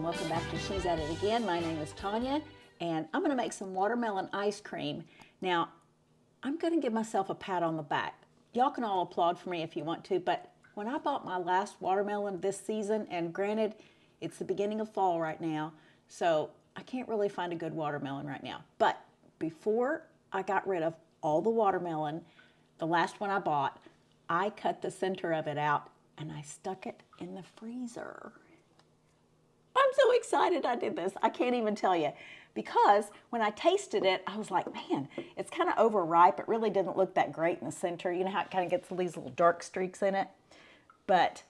welcome back to She's At It Again. My name is Tanya, and I'm going to make some watermelon ice cream. Now, I'm going to give myself a pat on the back. Y'all can all applaud for me if you want to, but when I bought my last watermelon this season, and granted, it's the beginning of fall right now, so I can't really find a good watermelon right now. But before I got rid of all the watermelon, the last one I bought, I cut the center of it out and I stuck it in the freezer. I'm so excited I did this. I can't even tell you. Because when I tasted it, I was like, man, it's kind of overripe. It really didn't look that great in the center. You know how it kind of gets these little dark streaks in it? But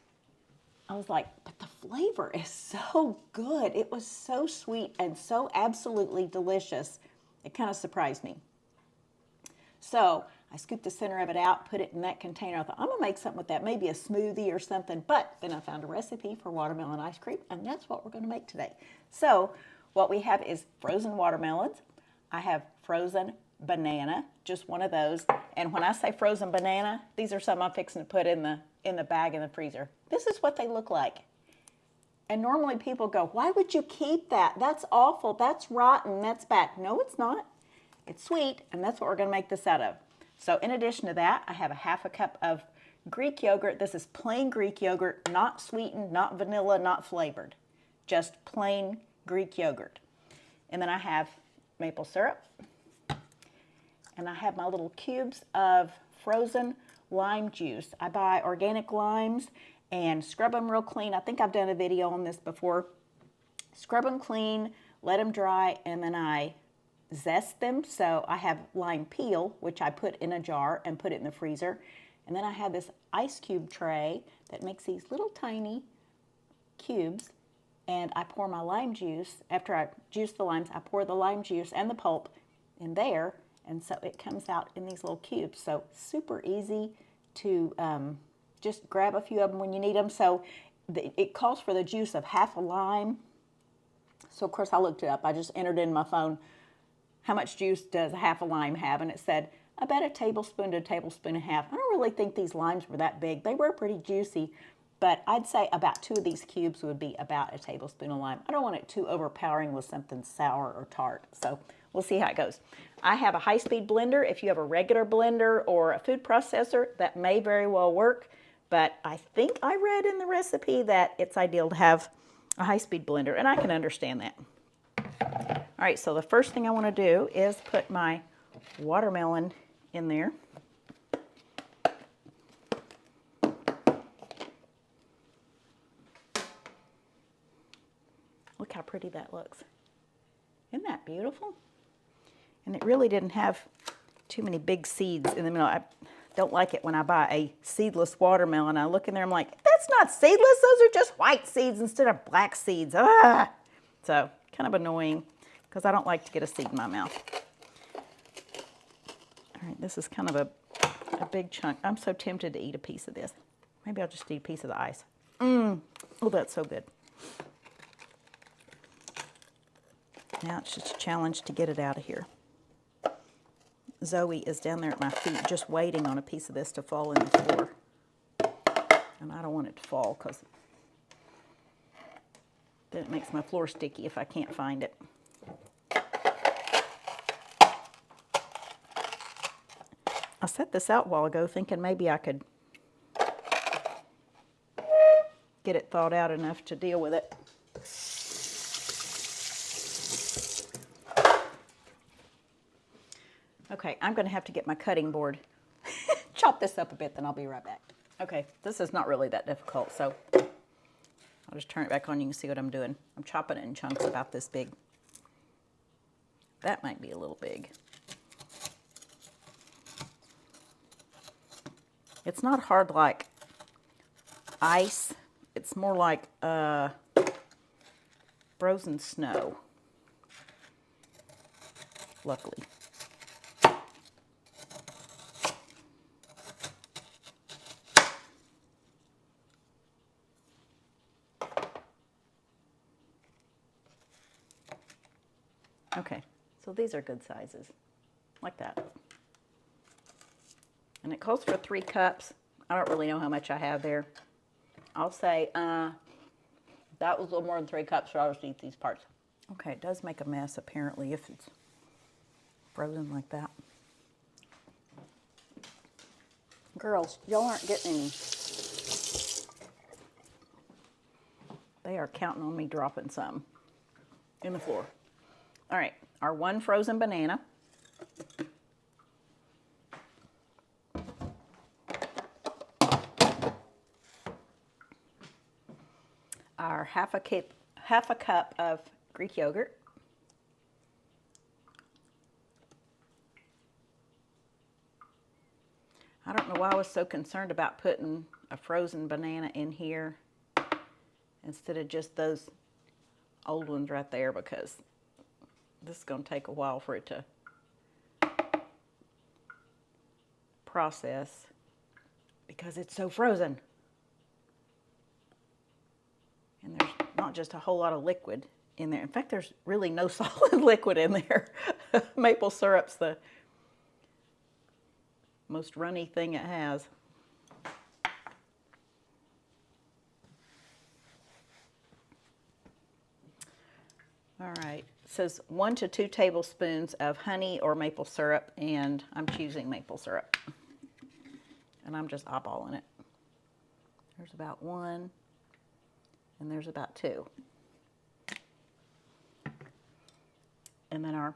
I was like, but the flavor is so good. It was so sweet and so absolutely delicious. It kind of surprised me. So I scooped the center of it out, put it in that container. I thought, I'm going to make something with that, maybe a smoothie or something. But then I found a recipe for watermelon ice cream, and that's what we're going to make today. So what we have is frozen watermelons. I have frozen banana, just one of those. And when I say frozen banana, these are some I'm fixing to put in the bag in the freezer. This is what they look like. And normally people go, why would you keep that? That's awful. That's rotten. That's bad. No, it's not. It's sweet, and that's what we're going to make this out of. So in addition to that, I have a ½ cup of Greek yogurt. This is plain Greek yogurt, not sweetened, not vanilla, not flavored. Just plain Greek yogurt. And then I have maple syrup. And I have my little cubes of frozen lime juice. I buy organic limes and scrub them real clean. I think I've done a video on this before. Scrub them clean, let them dry, and then I zest them. So I have lime peel, which I put in a jar and put it in the freezer. And then I have this ice cube tray that makes these little tiny cubes. And I pour my lime juice. After I juice the limes, I pour the lime juice and the pulp in there. And so it comes out in these little cubes. So super easy to just grab a few of them when you need them. So it calls for the juice of ½ a lime. So of course I looked it up. I just entered in my phone, how much juice does ½ a lime have? And it said about a tablespoon to a tablespoon and a half. I don't really think these limes were that big. They were pretty juicy, but I'd say about 2 of these cubes would be about a tablespoon of lime. I don't want it too overpowering with something sour or tart. So we'll see how it goes. I have a high-speed blender. If you have a regular blender or a food processor, that may very well work. But I think I read in the recipe that it's ideal to have a high-speed blender, and I can understand that. All right, so the first thing I want to do is put my watermelon in there. Look how pretty that looks. Isn't that beautiful? And it really didn't have too many big seeds in the middle. I don't like it when I buy a seedless watermelon. I look in there, I'm like, that's not seedless. Those are just white seeds instead of black seeds. Ah! So kind of annoying because I don't like to get a seed in my mouth. All right, this is kind of a big chunk. I'm so tempted to eat a piece of this. Maybe I'll just eat a piece of the ice. Oh, that's so good. Now it's just a challenge to get it out of here. Zoe is down there at my feet just waiting on a piece of this to fall in the floor. And I don't want it to fall because then it makes my floor sticky if I can't find it. I set this out a while ago thinking maybe I could get it thawed out enough to deal with it. Okay, I'm going to have to get my cutting board. Chop this up a bit, then I'll be right back. Okay, this is not really that difficult, so I'll just turn it back on. You can see what I'm doing. I'm chopping it in chunks about this big. That might be a little big. It's not hard like ice. It's more like frozen snow, luckily. Okay, so these are good sizes, like that. And it calls for 3 cups. I don't really know how much I have there. I'll say That was a little more than 3 cups, so I'll just eat these parts. Okay, it does make a mess apparently if it's frozen like that. Girls, y'all aren't getting any. They are counting on me dropping some in the floor. All right, our 1 frozen banana. Our half a cup of Greek yogurt. I don't know why I was so concerned about putting a frozen banana in here instead of just those old ones right there, because this is going to take a while for it to process because it's so frozen. And there's not just a whole lot of liquid in there. In fact, there's really no solid liquid in there. Maple syrup's the most runny thing it has. All right, it says 1 to 2 tablespoons of honey or maple syrup, and I'm choosing maple syrup. And I'm just eyeballing it. There's about 1, and there's about 2. And then our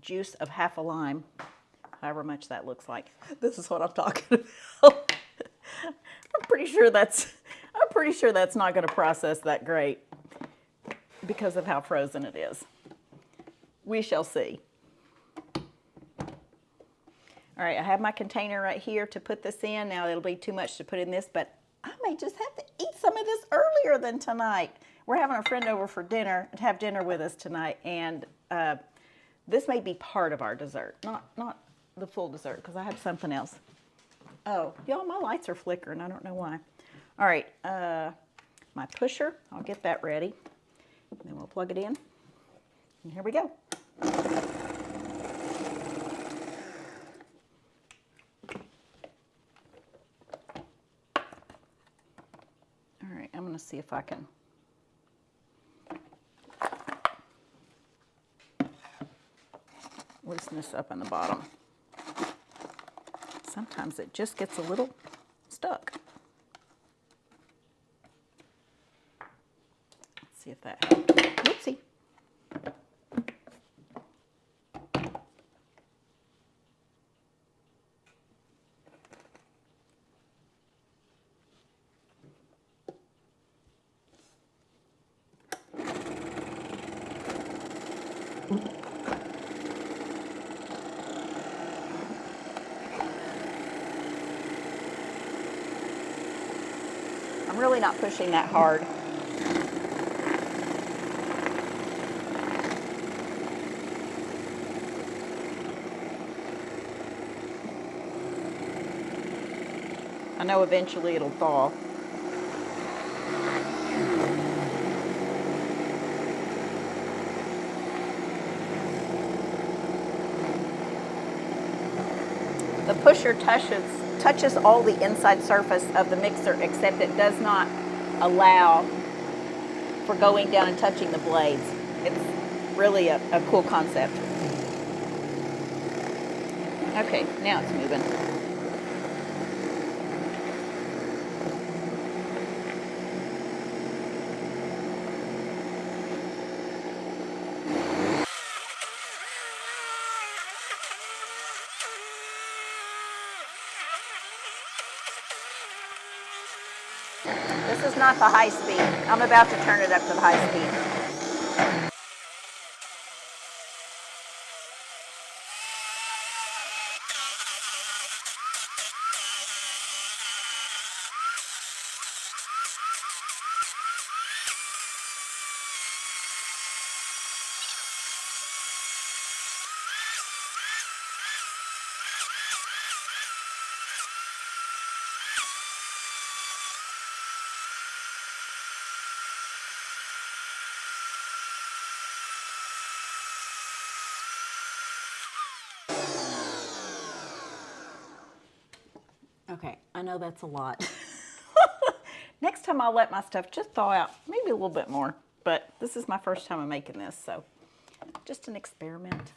juice of half a lime, however much that looks like. This is what I'm talking about. I'm pretty sure that's not going to process that great because of how frozen it is. We shall see. All right, I have my container right here to put this in. Now it'll be too much to put in this, but I may just have to eat some of this earlier than tonight. We're having a friend over for dinner, to have dinner with us tonight, and this may be part of our dessert, not the full dessert, because I have something else. Oh, y'all, my lights are flickering. I don't know why. All right, my pusher, I'll get that ready. And then we'll plug it in. And here we go. All right, I'm going to see if I can loosen this up in the bottom. Sometimes it just gets a little stuck. Let's see if that helped. Whoopsie. I'm really not pushing that hard. I know eventually it'll thaw. The pusher touches all the inside surface of the mixer, except it does not allow for going down and touching the blades. It's really a cool concept. Okay, now it's moving. This is not the high speed. I'm about to turn it up to the high speed. Okay, I know that's a lot. Next time I'll let my stuff just thaw out, maybe a little bit more, but this is my first time of making this, so just an experiment.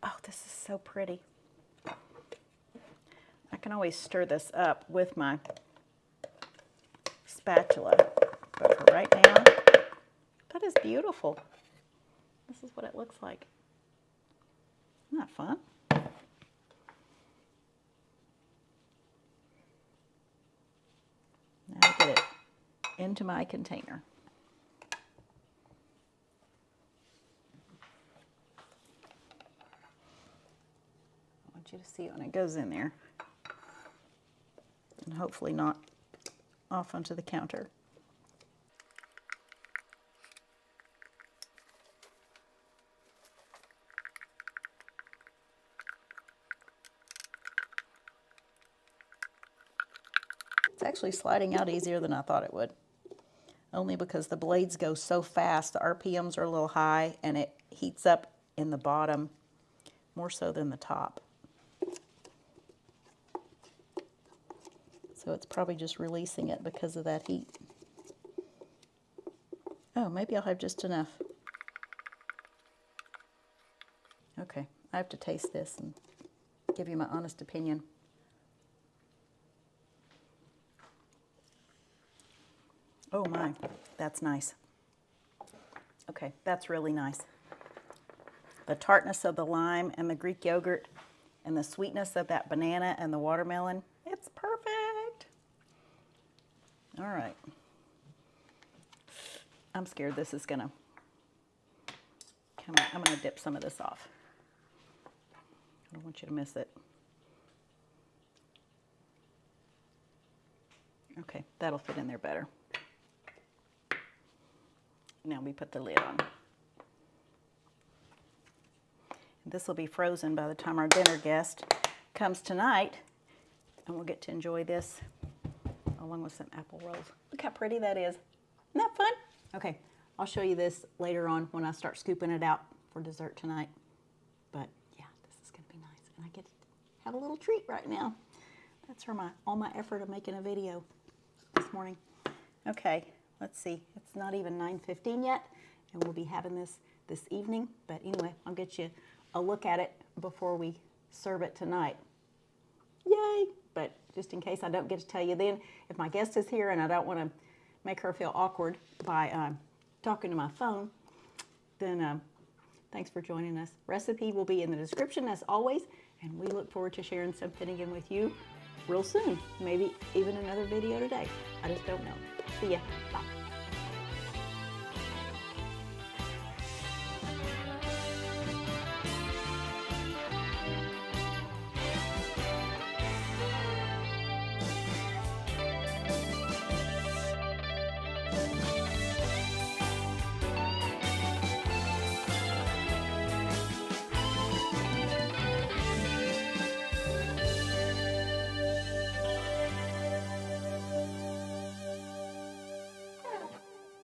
Oh, this is so pretty. I can always stir this up with my spatula, but for right now, that is beautiful. This is what it looks like. Isn't that fun? Now I get it into my container. I want you to see it when it goes in there, and hopefully not off onto the counter. It's actually sliding out easier than I thought it would, only because the blades go so fast. The RPMs are a little high and it heats up in the bottom more so than the top. So it's probably just releasing it because of that heat. Oh, maybe I'll have just enough. Okay, I have to taste this and give you my honest opinion. Oh my, that's nice. Okay, that's really nice. The tartness of the lime and the Greek yogurt and the sweetness of that banana and the watermelon, it's perfect. All right. I'm scared this is gonna come out. I'm gonna dip some of this off. I don't want you to miss it. Okay, that'll fit in there better. Now we put the lid on. This will be frozen by the time our dinner guest comes tonight, and we'll get to enjoy this along with some apple rolls. Look how pretty that is. Isn't that fun? Okay, I'll show you this later on when I start scooping it out for dessert tonight. But yeah, this is gonna be nice, and I get to have a little treat right now. That's for all my effort of making a video this morning. Okay. Let's see, it's not even 9:15 yet, and we'll be having this evening. But anyway, I'll get you a look at it before we serve it tonight. Yay! But just in case I don't get to tell you then, if my guest is here and I don't want to make her feel awkward by talking to my phone, then thanks for joining us. Recipe will be in the description as always, and we look forward to sharing something again with you real soon. Maybe even another video today. I just don't know. See ya. Bye.